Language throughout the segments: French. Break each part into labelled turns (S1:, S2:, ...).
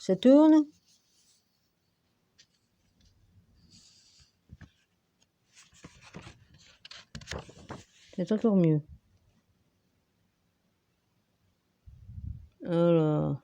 S1: Ça tourne. C'est encore mieux. Alors.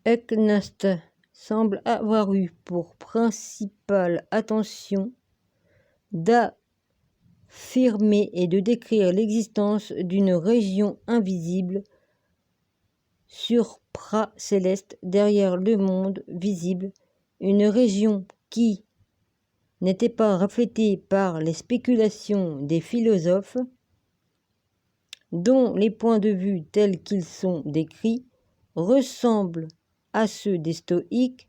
S1: Eknast semble avoir eu pour principale attention d'affirmer et de décrire l'existence d'une région invisible supracéleste derrière le monde visible, une région qui n'était pas reflétée par les spéculations des philosophes, dont les points de vue tels qu'ils sont décrits ressemblent à ceux des stoïques,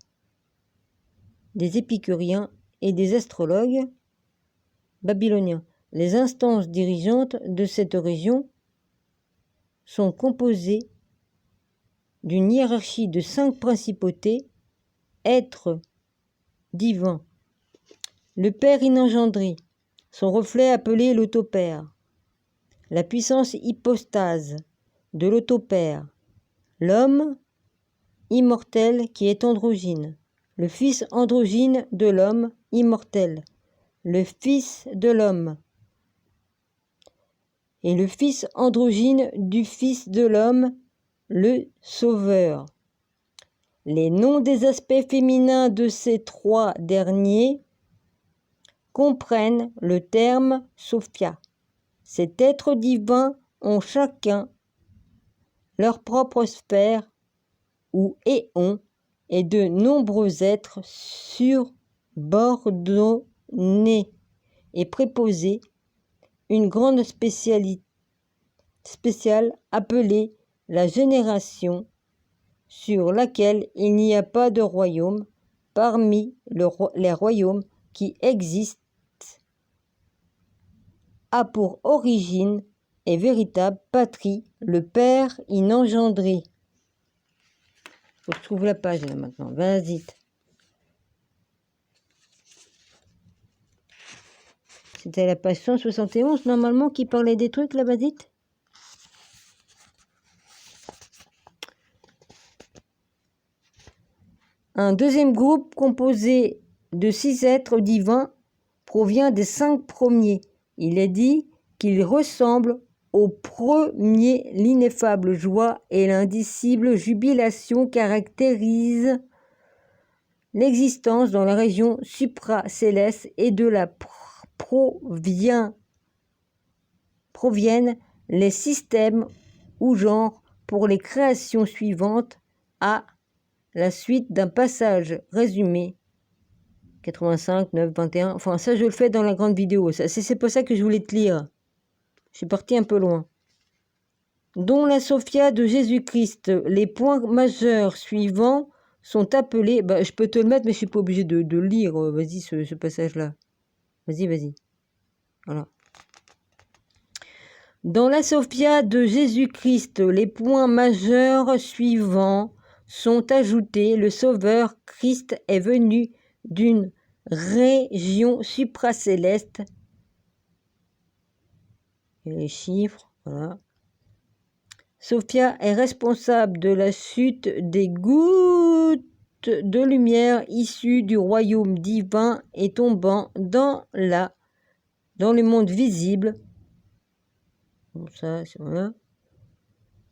S1: des épicuriens et des astrologues babyloniens. Les instances dirigeantes de cette région sont composées d'une hiérarchie de 5 principautés, êtres divins. Le Père inengendré, son reflet appelé l'autopère, la puissance hypostase de l'autopère, l'homme immortel qui est androgyne, le fils androgyne de l'homme immortel, le fils de l'homme, et le fils androgyne du fils de l'homme, le sauveur. Les noms des aspects féminins de ces 3 derniers comprennent le terme Sophia. Ces êtres divins ont chacun leur propre sphère ou éon et de nombreux êtres subordonnés et préposés, une grande spéciale appelée la génération, sur laquelle il n'y a pas de royaume parmi les royaumes qui existent, a pour origine et véritable patrie le Père inengendré. Faut que je trouve la page là maintenant. Vas-y. C'était la page 171 normalement qui parlait des trucs là, vas-y. Un deuxième groupe composé de 6 êtres divins provient des 5 premiers. Il est dit qu'ils ressemblent au premier. L'ineffable joie et l'indicible jubilation caractérisent l'existence dans la région supracéleste et de la proviennent les systèmes ou genres pour les créations suivantes à la suite d'un passage résumé 85, 9, 21, enfin ça je le fais dans la grande vidéo, c'est pas ça que je voulais te lire, je suis parti un peu loin. Dont la Sophia de Jésus-Christ, les points majeurs suivants sont appelés, je peux te le mettre mais je suis pas obligé de lire, vas-y ce passage-là, vas-y, voilà. Dans la Sophia de Jésus-Christ, les points majeurs suivants sont ajoutés. Le Sauveur Christ est venu d'une région supracéleste. Et les chiffres, voilà. Sophia est responsable de la chute des gouttes de lumière issues du royaume divin et tombant dans le monde visible. Bon, ça, c'est voilà.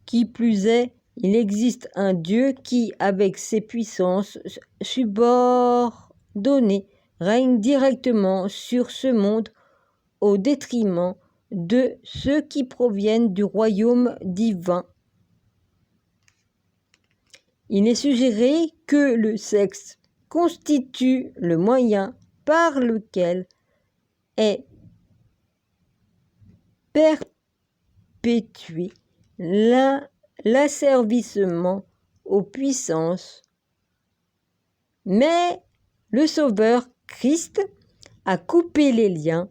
S1: Qui plus est, il existe un Dieu qui, avec ses puissances subordonnées, règne directement sur ce monde au détriment de ceux qui proviennent du royaume divin. Il est suggéré que le sexe constitue le moyen par lequel est perpétué l'asservissement aux puissances, mais le Sauveur Christ a coupé les liens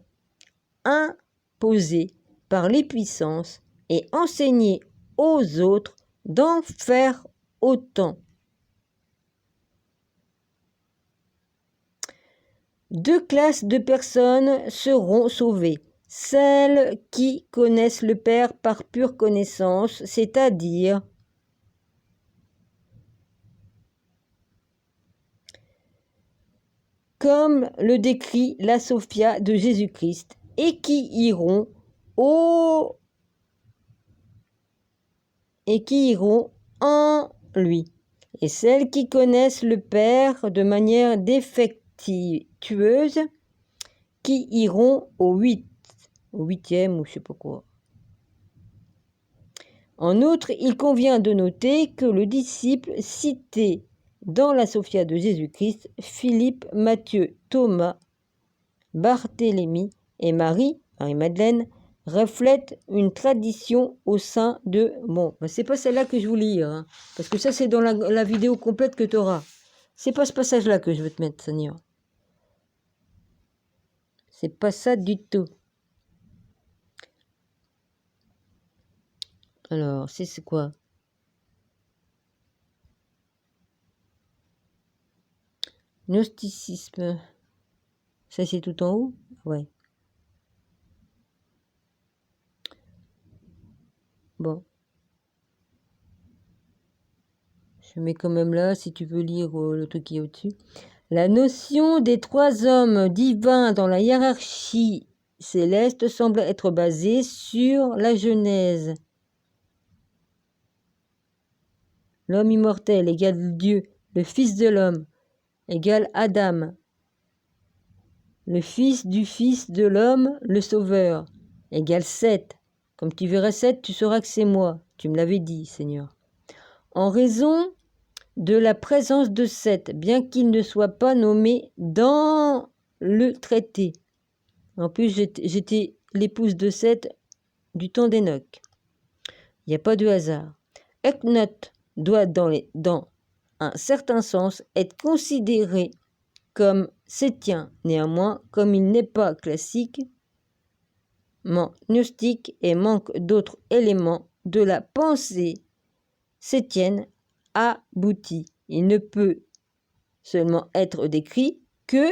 S1: imposés par les puissances et enseigné aux autres d'en faire autant. Deux classes de personnes seront sauvées. Celles qui connaissent le Père par pure connaissance, c'est-à-dire comme le décrit la Sophia de Jésus-Christ, et qui iront en lui. Et celles qui connaissent le Père de manière défectueuse, qui iront au huitième ou je sais pas quoi. En outre, il convient de noter que le disciple cité dans la Sophia de Jésus-Christ, Philippe, Matthieu, Thomas, Barthélemy et Marie-Madeleine, reflètent une tradition au sein de... Bon, c'est pas celle-là que je vous lire, hein, parce que ça c'est dans la vidéo complète que tu auras. C'est pas ce passage-là que je veux te mettre, Seigneur. C'est pas ça du tout. Alors, c'est quoi? Gnosticisme. Ça, c'est tout en haut? Ouais. Bon. Je mets quand même là, si tu veux lire le truc qui est au-dessus. La notion des trois hommes divins dans la hiérarchie céleste semble être basée sur la Genèse. L'homme immortel égale Dieu, le Fils de l'homme égale Adam, le Fils de l'homme, le Sauveur, égale Seth. Comme tu verras Seth, tu sauras que c'est moi. Tu me l'avais dit, Seigneur. En raison de la présence de Seth, bien qu'il ne soit pas nommé dans le traité. En plus, j'étais l'épouse de Seth du temps d'Enoch. Il n'y a pas de hasard. Ecnote doit, dans un certain sens, être considéré comme sétien. Néanmoins, comme il n'est pas classiquement gnostique et manque d'autres éléments de la pensée sétienne aboutie, il ne peut seulement être décrit que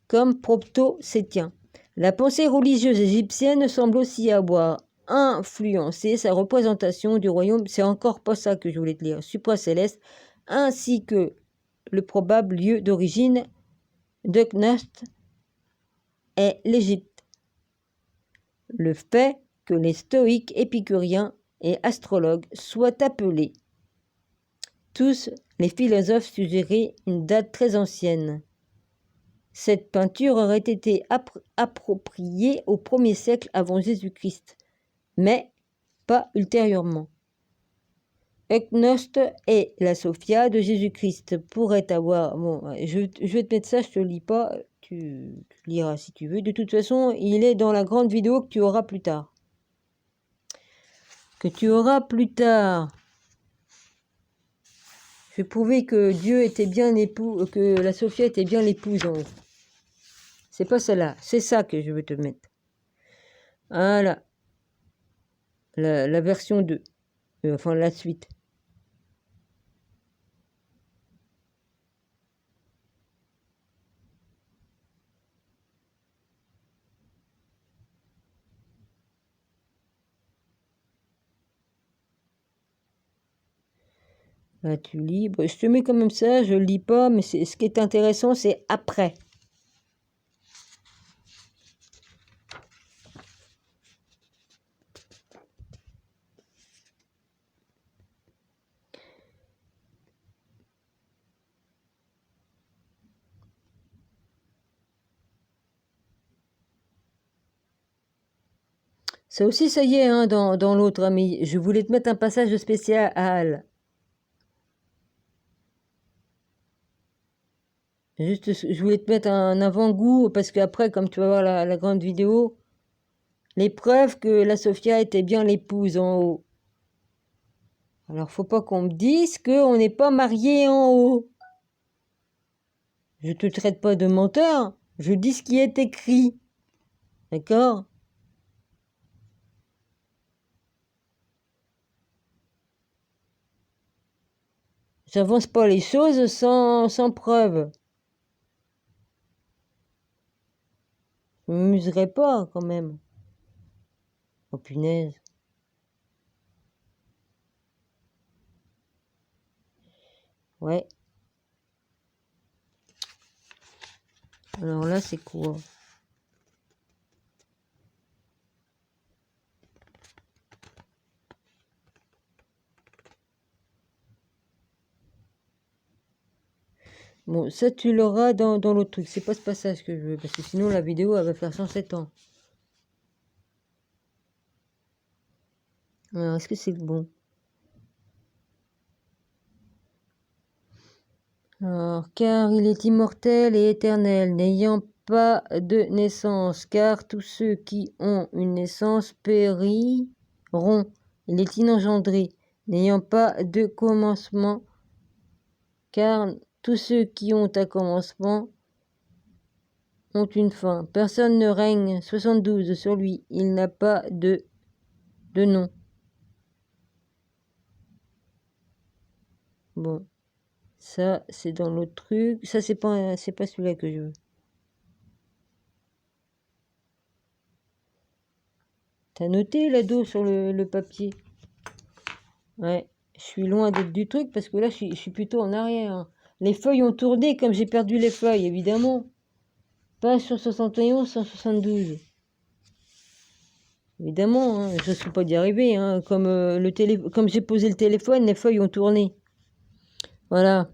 S1: comme proto-sétien. La pensée religieuse égyptienne semble aussi avoir influencé sa représentation du royaume, c'est encore pas ça que je voulais te lire, supracéleste, ainsi que le probable lieu d'origine de Gnost est l'Égypte. Le fait que les stoïques, épicuriens et astrologues soient appelés tous les philosophes suggéraient une date très ancienne. Cette peinture aurait été appropriée au 1er siècle avant Jésus-Christ, mais pas ultérieurement. Ecnost et la Sophia de Jésus-Christ pourraient avoir... Bon, je vais te mettre ça, je te lis pas, tu liras si tu veux. De toute façon, il est dans la grande vidéo que tu auras plus tard. Je vais prouver que Dieu était bien l'époux, que la Sophia était bien l'épouse en haut. C'est pas celle-là, c'est ça que je veux te mettre. Voilà. La version 2. Enfin, la suite. Là, tu lis. Bon, je te mets quand même ça, je lis pas, mais ce qui est intéressant, c'est après. Ça aussi, ça y est, hein, dans l'autre, mais je voulais te mettre un passage spécial. Juste, je voulais te mettre un avant-goût, parce qu'après, comme tu vas voir la grande vidéo, les preuves que la Sophia était bien l'épouse en haut. Alors, faut pas qu'on me dise qu'on n'est pas mariés en haut. Je te traite pas de menteur, je dis ce qui est écrit. D'accord? J'avance pas les choses sans preuve. Je m'amuserai pas, quand même. Oh, punaise. Ouais. Alors là, c'est quoi? Bon, ça, tu l'auras dans l'autre truc. C'est pas ce passage que je veux, parce que sinon, la vidéo, elle va faire 107 ans. Alors, est-ce que c'est le bon? Alors, car il est immortel et éternel, n'ayant pas de naissance, car tous ceux qui ont une naissance périront. Il est inengendré, n'ayant pas de commencement, car tous ceux qui ont un commencement ont une fin. Personne ne règne 72 sur lui, il n'a pas de nom. Bon, ça c'est dans l'autre truc. Ça c'est pas celui-là que je veux. T'as noté l'ado sur le papier? Ouais, je suis loin d'être du truc parce que là je suis plutôt en arrière. Les feuilles ont tourné comme j'ai perdu les feuilles, évidemment. Pas sur 71, 172. Évidemment, hein, je ne suis pas d'y arriver. Hein, comme j'ai posé le téléphone, les feuilles ont tourné. Voilà.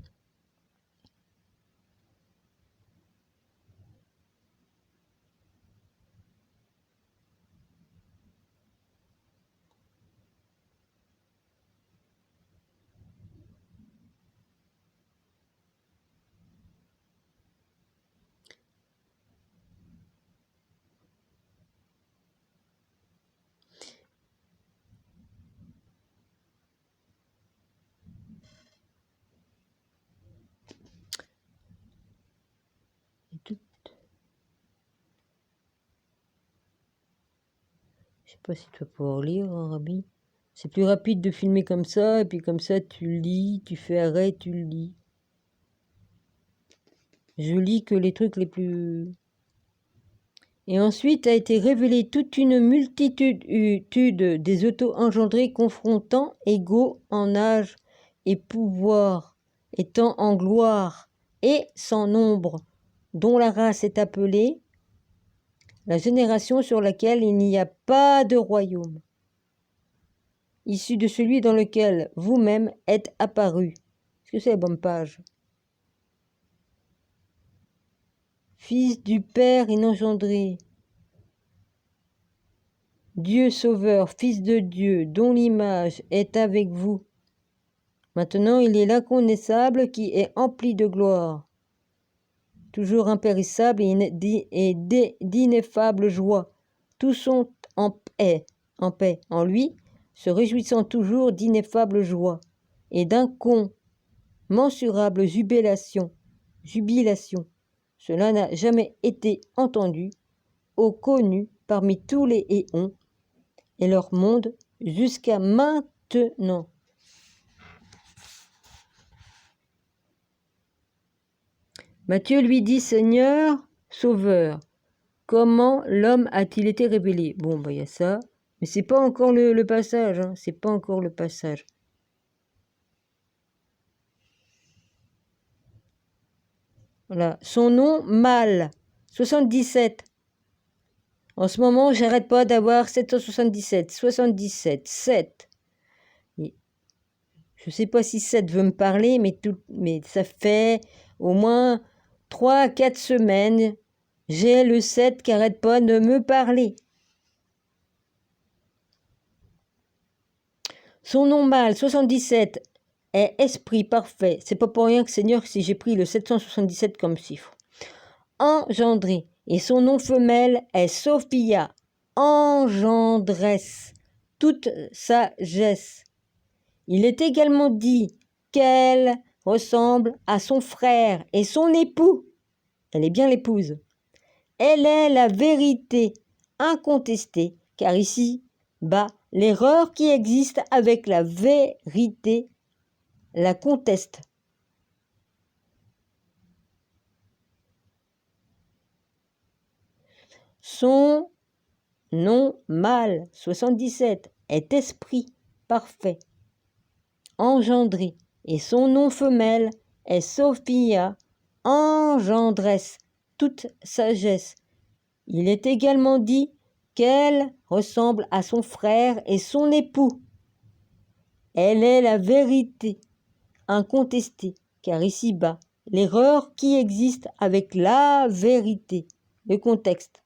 S1: Je sais pas si tu vas pouvoir lire, hein, Rabi. C'est plus rapide de filmer comme ça, et puis comme ça, tu lis, tu fais arrêt, tu lis. Je lis que les trucs les plus... Et ensuite a été révélée toute une multitude des auto-engendrés confrontant égaux en âge et pouvoir, étant en gloire et sans nombre, dont la race est appelée la génération sur laquelle il n'y a pas de royaume, issu de celui dans lequel vous-même êtes apparu. Est-ce que c'est la bonne page? Fils du Père inengendré, Dieu sauveur, Fils de Dieu, dont l'image est avec vous. Maintenant il est l'inconnaissable qui est empli de gloire, toujours impérissable et d'ineffable joie. Tous sont en paix en lui, se réjouissant toujours d'ineffable joie et d'incommensurable jubilation. Cela n'a jamais été entendu ou connu parmi tous les éons et leur monde jusqu'à maintenant. Matthieu lui dit, Seigneur, Sauveur, comment l'homme a-t-il été révélé? Bon, bah, il y a ça, mais c'est pas encore le passage, hein, c'est pas encore le passage. Voilà, son nom, mâle, 77. En ce moment, j'arrête pas d'avoir 777, 77, 7. Je sais pas si 7 veut me parler, mais ça fait au moins 3 à 4 semaines, j'ai le 7 qui arrête pas de me parler. Son nom mâle, 77, est esprit parfait. C'est pas pour rien que Seigneur, si j'ai pris le 777 comme chiffre. Engendré. Et son nom femelle est Sophia, engendresse, toute sagesse. Il est également dit qu'elle ressemble à son frère et son époux, elle est bien l'épouse. Elle est la vérité incontestée, car ici, bas, l'erreur qui existe avec la vérité la conteste. Son nom mâle, 77, est esprit parfait, engendré, et son nom femelle est Sophia, engendresse, toute sagesse. Il est également dit qu'elle ressemble à son frère et son époux. Elle est la vérité incontestée, car ici-bas, l'erreur qui existe avec la vérité, le contexte.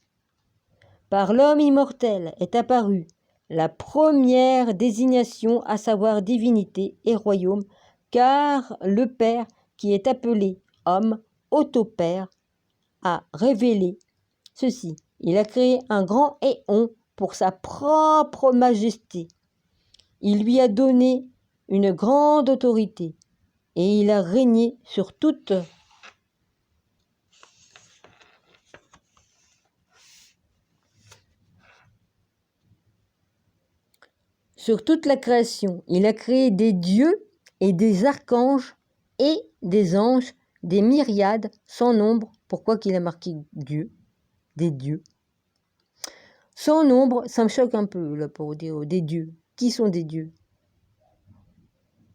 S1: Par l'homme immortel est apparue la première désignation, à savoir divinité et royaume, car le Père, qui est appelé homme, autopère, a révélé ceci. Il a créé un grand éon pour sa propre majesté. Il lui a donné une grande autorité et il a régné sur toute la création. Il a créé des dieux et des archanges et des anges, des myriades sans nombre. Pourquoi qu'il a marqué Dieu? Des dieux. Sans nombre, ça me choque un peu là pour dire des dieux. Qui sont des dieux?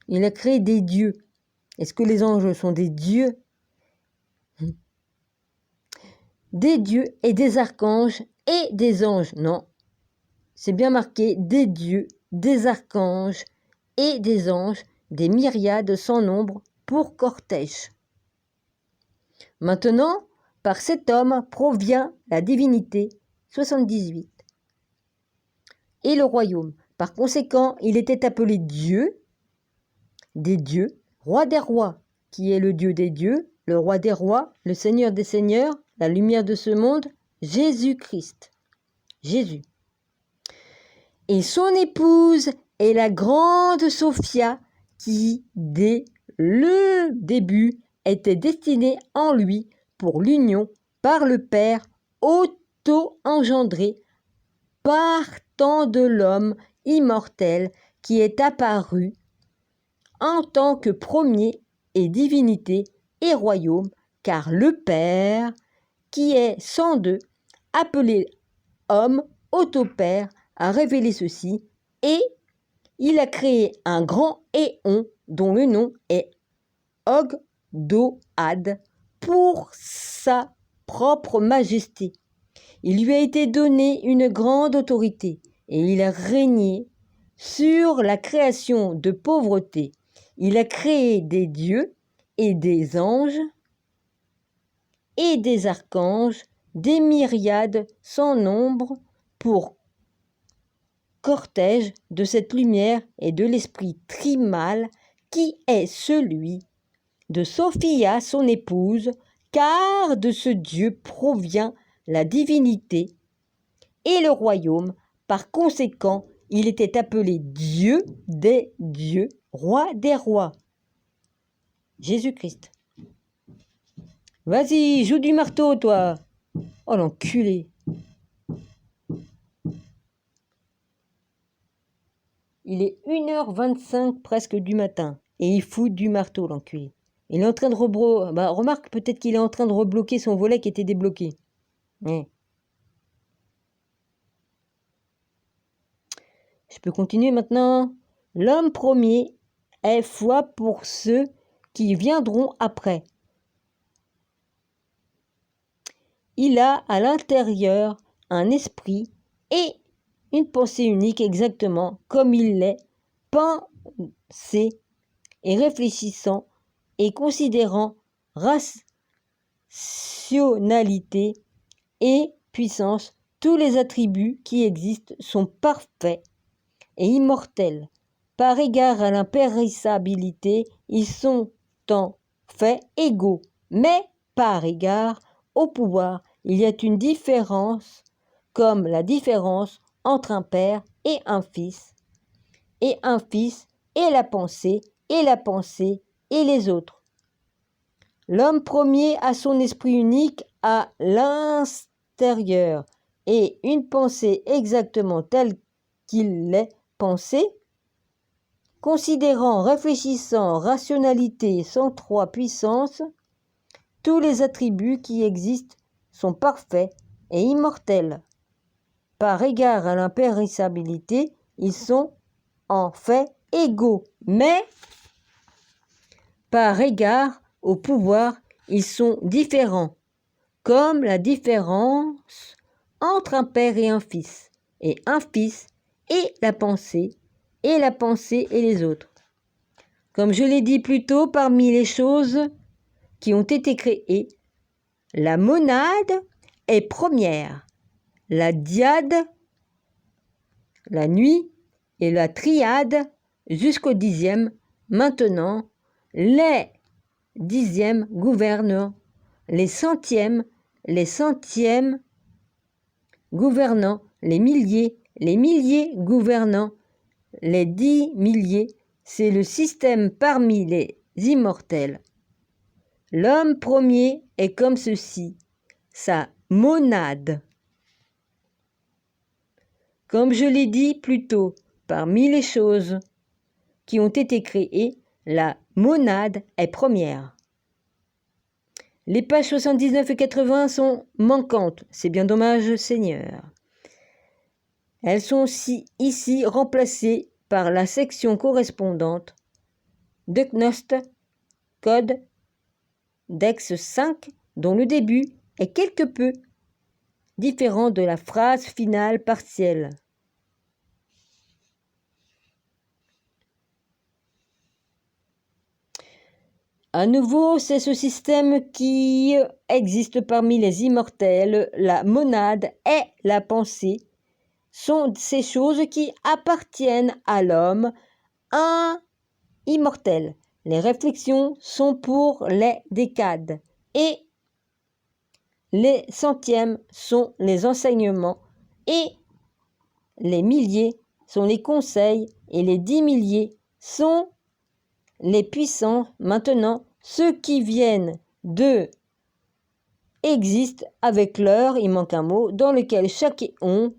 S1: Il a créé des dieux. Est-ce que les anges sont des dieux? Des dieux et des archanges et des anges. Non, c'est bien marqué des dieux, des archanges et des anges, des myriades sans nombre pour cortège. Maintenant, par cet homme provient la divinité, 78, et le royaume. Par conséquent, il était appelé Dieu, des dieux, roi des rois, qui est le Dieu des dieux, le roi des rois, le Seigneur des seigneurs, la lumière de ce monde, Jésus-Christ. Jésus. Et son épouse est la grande Sophia qui, dès le début, était destinée en lui pour l'union par le Père auto-engendré partant de l'homme immortel qui est apparu en tant que premier et divinité et royaume, car le Père, qui est sans deux, appelé homme, autopère, a révélé ceci, et il a créé un grand éon dont le nom est Ogdoad pour sa propre majesté. Il lui a été donné une grande autorité et il a régné sur la création de pauvreté. Il a créé des dieux et des anges et des archanges, des myriades sans nombre pour cortège de cette lumière et de l'esprit trimal qui est celui de Sophia, son épouse, car de ce Dieu provient la divinité et le royaume. Par conséquent, il était appelé Dieu des dieux, roi des rois. Jésus-Christ. Vas-y, joue du marteau, toi. Oh, l'enculé. Il est 1h25 presque du matin et il fout du marteau, l'enculé. Il est en train de remarque peut-être qu'il est en train de rebloquer son volet qui était débloqué. Ouais. Je peux continuer maintenant. L'homme premier est foi pour ceux qui viendront après. Il a à l'intérieur un esprit et une pensée unique exactement comme il l'est, pensé et réfléchissant et considérant rationalité et puissance. Tous les attributs qui existent sont parfaits et immortels. Par égard à l'impérissabilité, ils sont en fait égaux, mais par égard au pouvoir, il y a une différence, comme la différence entre un père et un fils et la pensée et les autres. L'homme premier a son esprit unique à l'intérieur et une pensée exactement telle qu'il l'est pensée. Considérant, réfléchissant, rationalité sans trois puissances, tous les attributs qui existent sont parfaits et immortels. Par égard à l'impérissabilité, ils sont en fait égaux, mais par égard au pouvoir, ils sont différents, comme la différence entre un père et un fils et la pensée et les autres. Comme je l'ai dit plus tôt, parmi les choses qui ont été créées, la monade est première, la diade, la nuit et la triade jusqu'au 10e. Maintenant, les 10e gouvernent les centièmes gouvernant les milliers gouvernant les 10 milliers. C'est le système parmi les immortels. L'homme premier est comme ceci, sa monade. Comme je l'ai dit plus tôt, parmi les choses qui ont été créées, la monade est première. Les pages 79 et 80 sont manquantes, c'est bien dommage, Seigneur. Elles sont ici remplacées par la section correspondante de Knost, code Dex 5, dont le début est quelque peu différent de la phrase finale partielle. À nouveau, c'est ce système qui existe parmi les immortels. La monade et la pensée sont ces choses qui appartiennent à l'homme immortel. Les réflexions sont pour les décades et les centièmes sont les enseignements et les milliers sont les conseils et les 10 milliers sont les puissants. Maintenant, ceux qui viennent d'eux existent avec l'heure, il manque un mot, dans lequel chaque éon,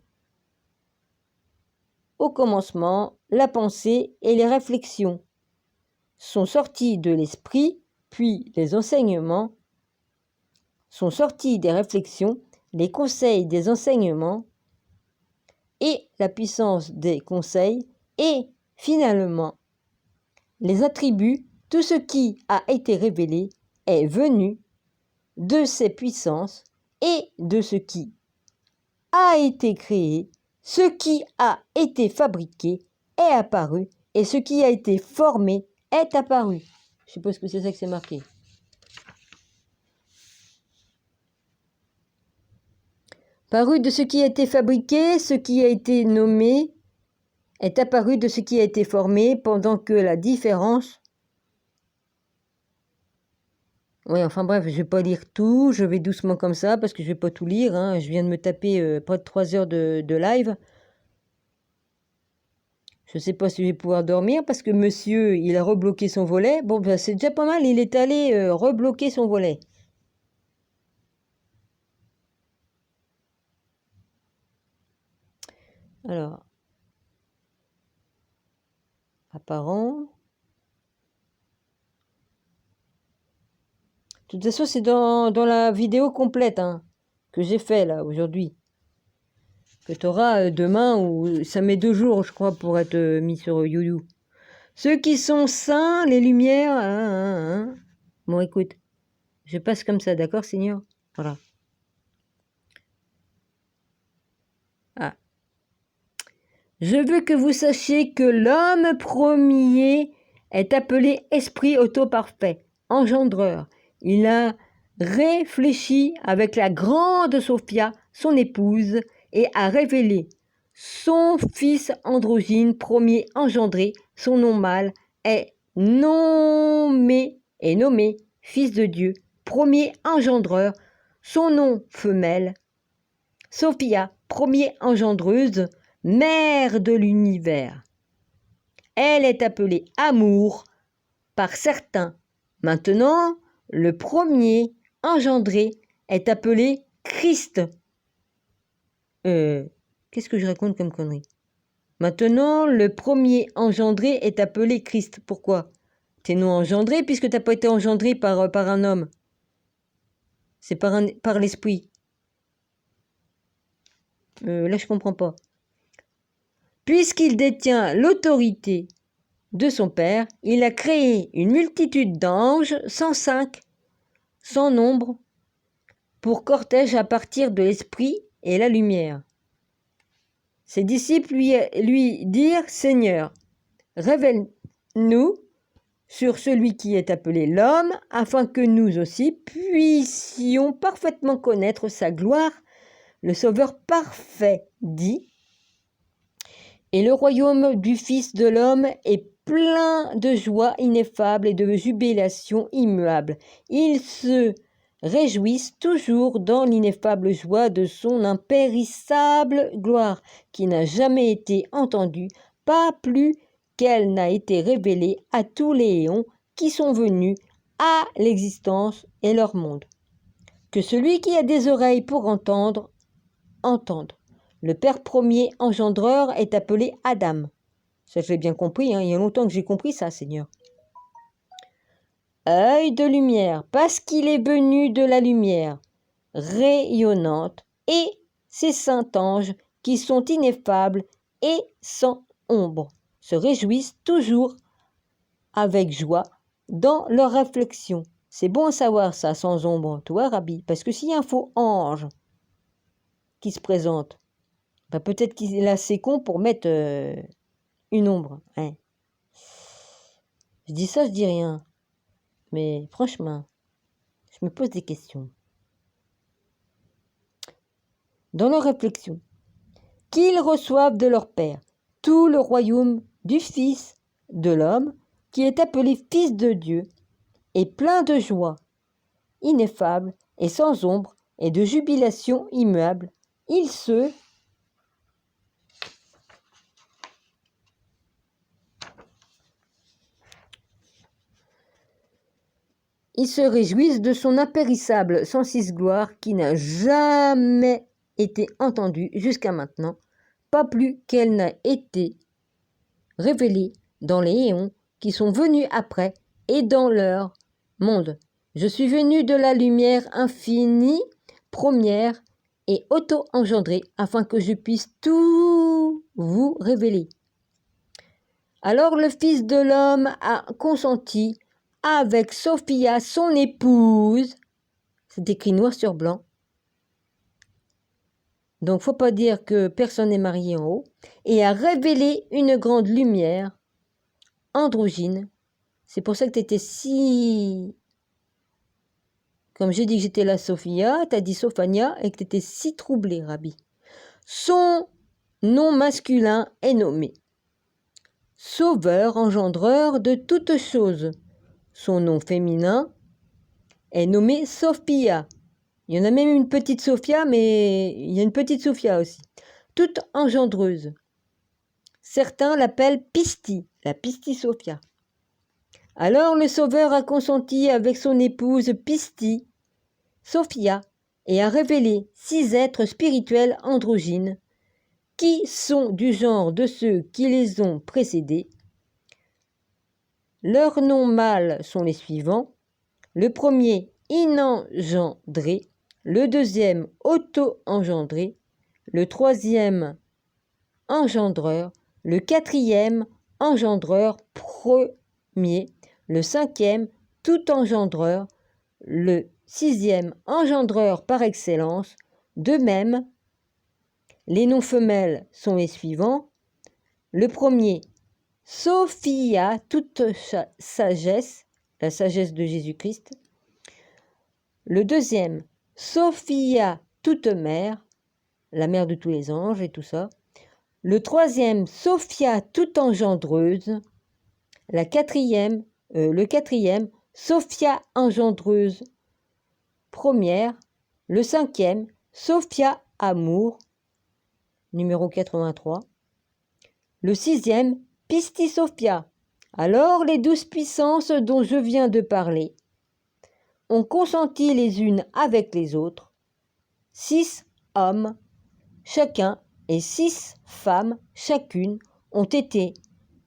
S1: au commencement, la pensée et les réflexions sont sortis de l'esprit, puis les enseignements sont sortis des réflexions, les conseils des enseignements et la puissance des conseils et finalement les attributs. Tout ce qui a été révélé est venu de ces puissances et de ce qui a été créé, ce qui a été fabriqué est apparu et ce qui a été formé est apparu. Je suppose que c'est ça que c'est marqué. Paru de ce qui a été fabriqué, ce qui a été nommé est apparu de ce qui a été formé, pendant que la différence... Oui, enfin bref, je ne vais pas lire tout, je vais doucement comme ça, parce que je ne vais pas tout lire, hein. Je viens de me taper près de 3 heures de live. Je ne sais pas si je vais pouvoir dormir, parce que monsieur, il a rebloqué son volet. Bon, ben, c'est déjà pas mal, il est allé rebloquer son volet. Alors, apparent. De toute façon, c'est dans la vidéo complète hein, que j'ai fait là aujourd'hui. Que tu auras demain, ou ça met 2 jours, je crois, pour être mis sur YouYou. Ceux qui sont saints, les lumières. Bon, écoute, je passe comme ça, d'accord, Seigneur? Voilà. Ah. Je veux que vous sachiez que l'homme premier est appelé esprit auto-parfait, engendreur. Il a réfléchi avec la grande Sophia, son épouse, et a révélé son fils androgyne, premier engendré. Son nom mâle est nommé fils de Dieu, premier engendreur. Son nom femelle, Sophia, premier engendreuse, mère de l'univers. Elle est appelée amour par certains. Maintenant, le premier engendré est appelé Christ. Qu'est-ce que je raconte comme connerie? Maintenant, le premier engendré est appelé Christ. Pourquoi? T'es non engendré puisque t'as pas été engendré par un homme. C'est par l'esprit. Là, je comprends pas. Puisqu'il détient l'autorité de son Père, il a créé une multitude d'anges, 105, sans nombre, pour cortège à partir de l'esprit et la lumière. Ses disciples lui dirent, Seigneur, révèle-nous sur celui qui est appelé l'homme, afin que nous aussi puissions parfaitement connaître sa gloire. Le Sauveur parfait dit, et le royaume du Fils de l'homme est plein de joie ineffable et de jubilation immuable. Ils se réjouissent toujours dans l'ineffable joie de son impérissable gloire, qui n'a jamais été entendue, pas plus qu'elle n'a été révélée à tous les éons qui sont venus à l'existence et leur monde. Que celui qui a des oreilles pour entendre, entende. Le Père premier engendreur est appelé Adam. Ça, je l'ai bien compris, hein. Il y a longtemps que j'ai compris ça, Seigneur. Œil de lumière, parce qu'il est venu de la lumière rayonnante, et ces saints anges qui sont ineffables et sans ombre se réjouissent toujours avec joie dans leur réflexion. C'est bon à savoir ça, sans ombre, toi, Rabbi, parce que s'il y a un faux ange qui se présente, bah peut-être qu'il est assez con pour mettre une ombre. Hein. Je dis ça, je dis rien. Mais franchement, je me pose des questions. Dans leur réflexion, qu'ils reçoivent de leur Père tout le royaume du Fils de l'homme, qui est appelé Fils de Dieu, et plein de joie, ineffable et sans ombre, et de jubilation immuable, ils se réjouissent de son impérissable 106 gloire qui n'a jamais été entendue jusqu'à maintenant, pas plus qu'elle n'a été révélée dans les éons qui sont venus après et dans leur monde. Je suis venu de la lumière infinie, première et auto-engendrée, afin que je puisse tout vous révéler. Alors le Fils de l'homme a consenti avec Sophia, son épouse, c'est écrit noir sur blanc, donc faut pas dire que personne n'est marié en haut, et a révélé une grande lumière androgyne. C'est pour ça que tu étais si... Comme j'ai dit que j'étais la Sophia, tu as dit Sophania, et que tu étais si troublé, Rabbi. Son nom masculin est nommé Sauveur, engendreur de toutes choses. Son nom féminin est nommé Sophia. Il y en a même une petite Sophia, mais il y a une petite Sophia aussi. Toute engendreuse. Certains l'appellent Pisti, la Pisti Sophia. Alors le Sauveur a consenti avec son épouse Pisti, Sophia, et a révélé 6 êtres spirituels androgynes, qui sont du genre de ceux qui les ont précédés. Leurs noms mâles sont les suivants. Le premier, inengendré. Le deuxième, auto-engendré. Le troisième, engendreur. Le quatrième, engendreur premier. Le cinquième, tout engendreur. Le sixième, engendreur par excellence. De même, les noms femelles sont les suivants. Le premier, Sophia, toute sagesse, la sagesse de Jésus-Christ. Le deuxième, Sophia, toute mère, la mère de tous les anges et tout ça. Le troisième, Sophia, toute engendreuse. Le quatrième, Sophia, engendreuse première. Le cinquième, Sophia, amour, numéro 83. Le sixième, Pisti Sophia. Alors les 12 puissances dont je viens de parler ont consenti les unes avec les autres, 6 hommes chacun et 6 femmes chacune ont été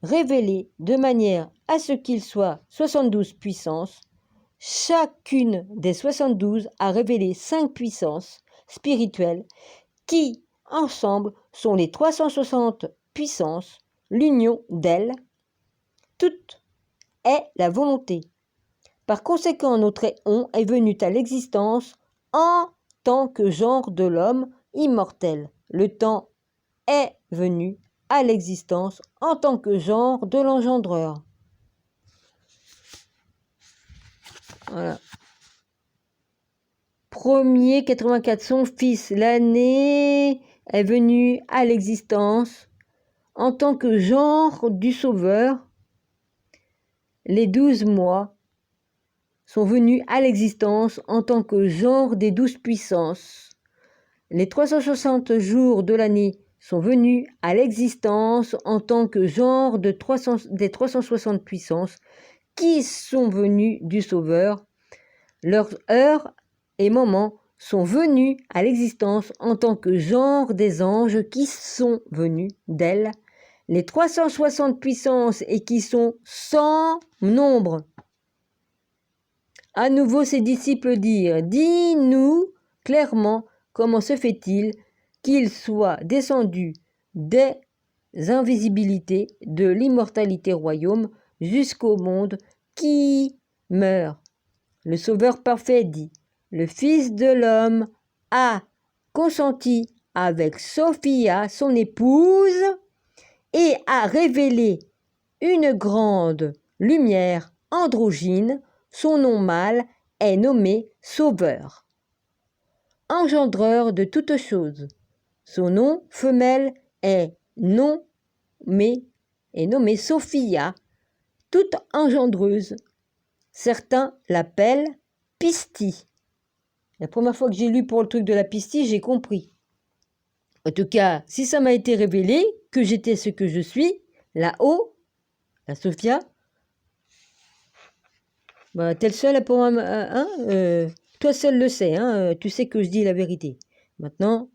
S1: révélés de manière à ce qu'ils soient 72 puissances. Chacune des 72 a révélé 5 puissances spirituelles qui, ensemble, sont les 360 puissances, l'union d'elles. Toute est la volonté. Par conséquent, notre éon est venu à l'existence en tant que genre de l'homme immortel. Le temps est venu à l'existence en tant que genre de l'engendreur. Voilà. Premier 84, son fils, l'année est venue à l'existence en tant que genre du Sauveur. Les 12 mois sont venus à l'existence en tant que genre des 12 puissances. Les 360 jours de l'année sont venus à l'existence en tant que genre des 360 puissances qui sont venus du Sauveur. Leurs heures et moments sont venus à l'existence en tant que genre des anges qui sont venus d'elle. Les 360 puissances et qui sont sans nombre. À nouveau, ses disciples dirent, « Dis-nous clairement comment se fait-il qu'il soit descendu des invisibilités de l'immortalité royaume jusqu'au monde qui meurt. » Le Sauveur parfait dit, « Le Fils de l'homme a consenti avec Sophia, son épouse, et a révélé une grande lumière androgyne. Son nom mâle est nommé Sauveur, engendreur de toutes choses. Son nom femelle est nommé Sophia, toute engendreuse. Certains l'appellent Pistie. La première fois que j'ai lu pour le truc de la Pistie, j'ai compris. En tout cas, si ça m'a été révélé que j'étais ce que je suis, là-haut, la Sophia, bah, t'es le seul à pouvoir... toi seul le sais, tu sais que je dis la vérité. Maintenant,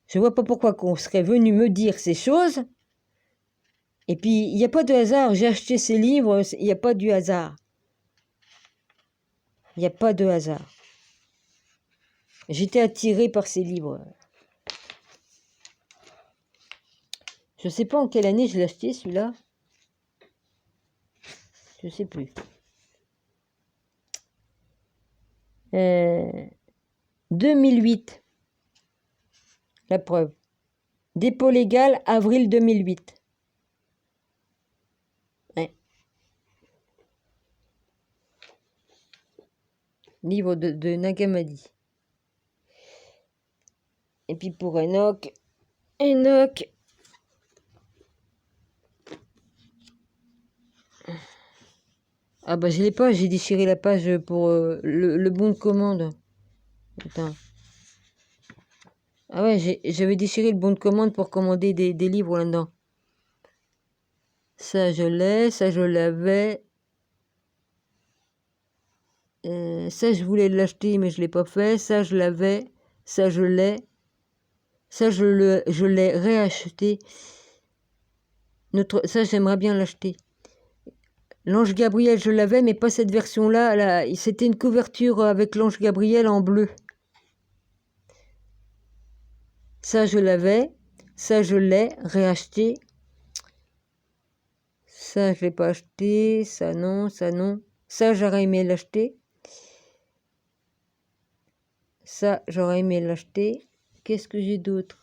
S1: je vois pas pourquoi qu'on serait venu me dire ces choses. Et puis, il n'y a pas de hasard. J'ai acheté ces livres, il n'y a pas du hasard. Il n'y a pas de hasard. J'étais attiré par ces livres. Je ne sais pas en quelle année je l'ai acheté, celui-là. Je ne sais plus. 2008. La preuve. Dépôt légal, avril 2008. Ouais. Livre de Nagamadi. Et puis pour Enoch. Ah bah je l'ai pas, j'ai déchiré la page pour le bon de commande. Attends. Ah ouais, j'avais déchiré le bon de commande pour commander des livres là-dedans. Ça je l'ai, ça je l'avais. Ça je voulais l'acheter mais je l'ai pas fait. Ça je l'avais, ça je l'ai. Ça je l'ai réacheté. Ça j'aimerais bien l'acheter. L'ange Gabriel, je l'avais, mais pas cette version-là. C'était une couverture avec l'ange Gabriel en bleu. Ça, je l'avais. Ça, je l'ai réacheté. Ça, je ne l'ai pas acheté. Ça, non. Ça, non. Ça, j'aurais aimé l'acheter. Ça, j'aurais aimé l'acheter. Qu'est-ce que j'ai d'autre?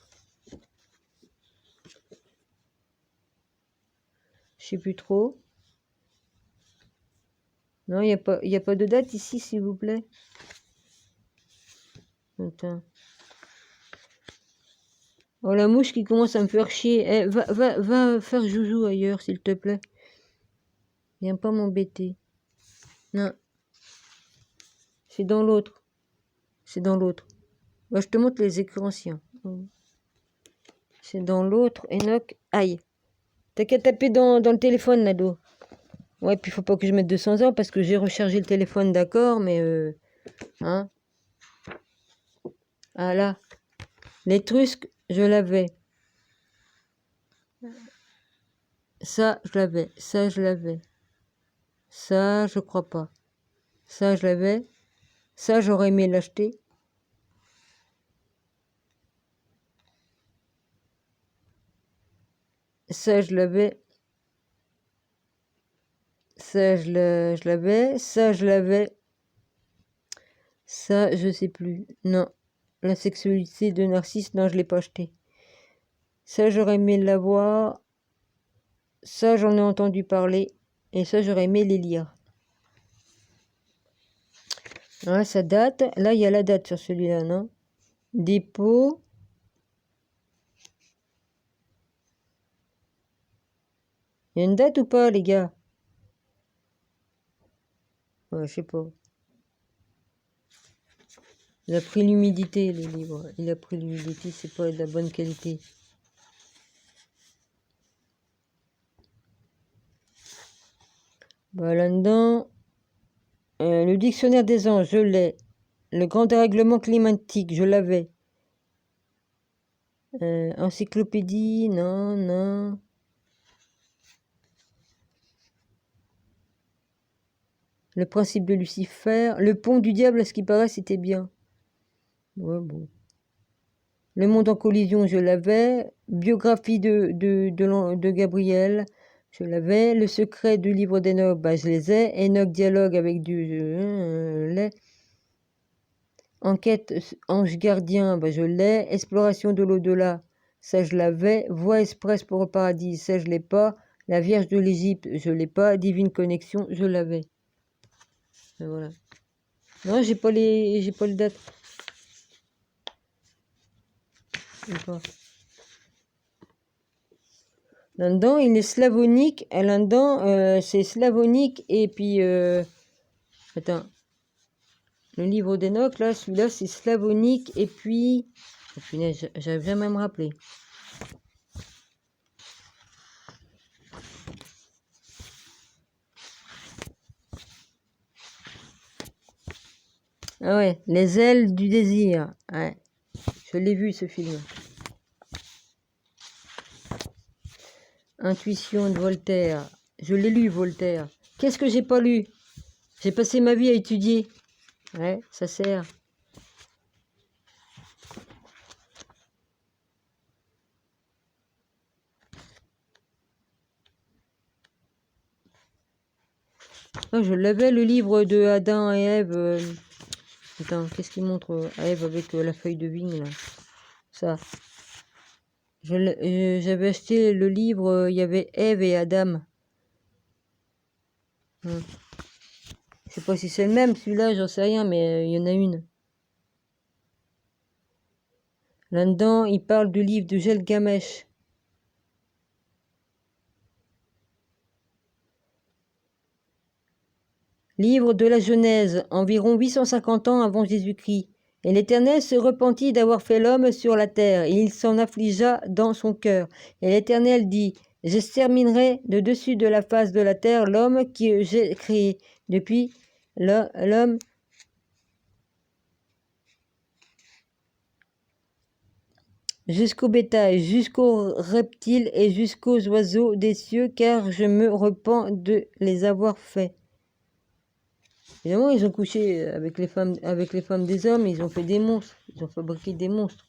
S1: Je sais plus trop. Non, il n'y a pas de date ici, s'il vous plaît. Attends. Oh, la mouche qui commence à me faire chier. Eh, va faire joujou ailleurs, s'il te plaît. Viens pas m'embêter. Non. C'est dans l'autre. C'est dans l'autre. Bah, je te montre les écrans anciens. C'est dans l'autre, Enoch. Aïe. T'as qu'à taper dans le téléphone, Nado. Ouais, puis il faut pas que je mette 200 heures parce que j'ai rechargé le téléphone, d'accord, mais... hein. Ah là, l'étrusque, je l'avais. Ça, je l'avais. Ça, je l'avais. Ça, je crois pas. Ça, je l'avais. Ça, j'aurais aimé l'acheter. Ça, je l'avais. Ça, je l'avais. Ça, je l'avais. Ça, je sais plus. Non. La sexualité de Narcisse, non, je l'ai pas acheté. Ça, j'aurais aimé l'avoir. Ça, j'en ai entendu parler. Et ça, j'aurais aimé les lire. Ouais, ça date. Là, il y a la date sur celui-là, non? Dépôt. Il y a une date ou pas, les gars? Ouais, je sais pas. Il a pris l'humidité, le livre. Il a pris l'humidité, c'est pas de la bonne qualité. Bah, là-dedans, le dictionnaire des anges, je l'ai. Le grand dérèglement climatique, je l'avais. Encyclopédie, non, non. Le principe de Lucifer. Le pont du diable, à ce qui paraît, c'était bien. Ouais, bon. Le monde en collision, je l'avais. Biographie de Gabriel, je l'avais. Le secret du livre d'Enoch, bah, je les ai. Enoch dialogue avec Dieu, je l'ai. Enquête ange gardien, bah, je l'ai. Exploration de l'au-delà, ça je l'avais. Voie express pour le paradis, ça je l'ai pas. La Vierge de l'Égypte, je l'ai pas. Divine connexion, je l'avais. Voilà. Non, j'ai pas les dates. Là-dedans, il est slavonique. Là-dedans, c'est slavonique. Et puis, attends. Le livre d'Enoch, là, celui-là, c'est slavonique. Et puis, oh, punaise, j'avais jamais à me rappeler. Ah ouais, Les ailes du désir. Ouais, je l'ai vu, ce film. Intuition de Voltaire. Je l'ai lu, Voltaire. Qu'est-ce que j'ai pas lu? J'ai passé ma vie à étudier. Ouais, ça sert. Oh, je l'avais, le livre de Adam et Ève. Attends, qu'est-ce qu'il montre à Ève avec la feuille de vigne, là? Ça. J'avais acheté le livre, il y avait Ève et Adam. Je sais pas si c'est le même, celui-là, j'en sais rien, mais il y en a une. Là-dedans, il parle du livre de Gilgamesh. Livre de la Genèse, environ 850 ans avant Jésus-Christ. Et l'Éternel se repentit d'avoir fait l'homme sur la terre, et il s'en affligea dans son cœur. Et l'Éternel dit, j'exterminerai de dessus de la face de la terre l'homme que j'ai créé. Depuis l'homme jusqu'au bétail, jusqu'aux reptiles et jusqu'aux oiseaux des cieux, car je me repens de les avoir faits. Évidemment, ils ont couché avec les femmes des hommes, ils ont fait des monstres, ils ont fabriqué des monstres.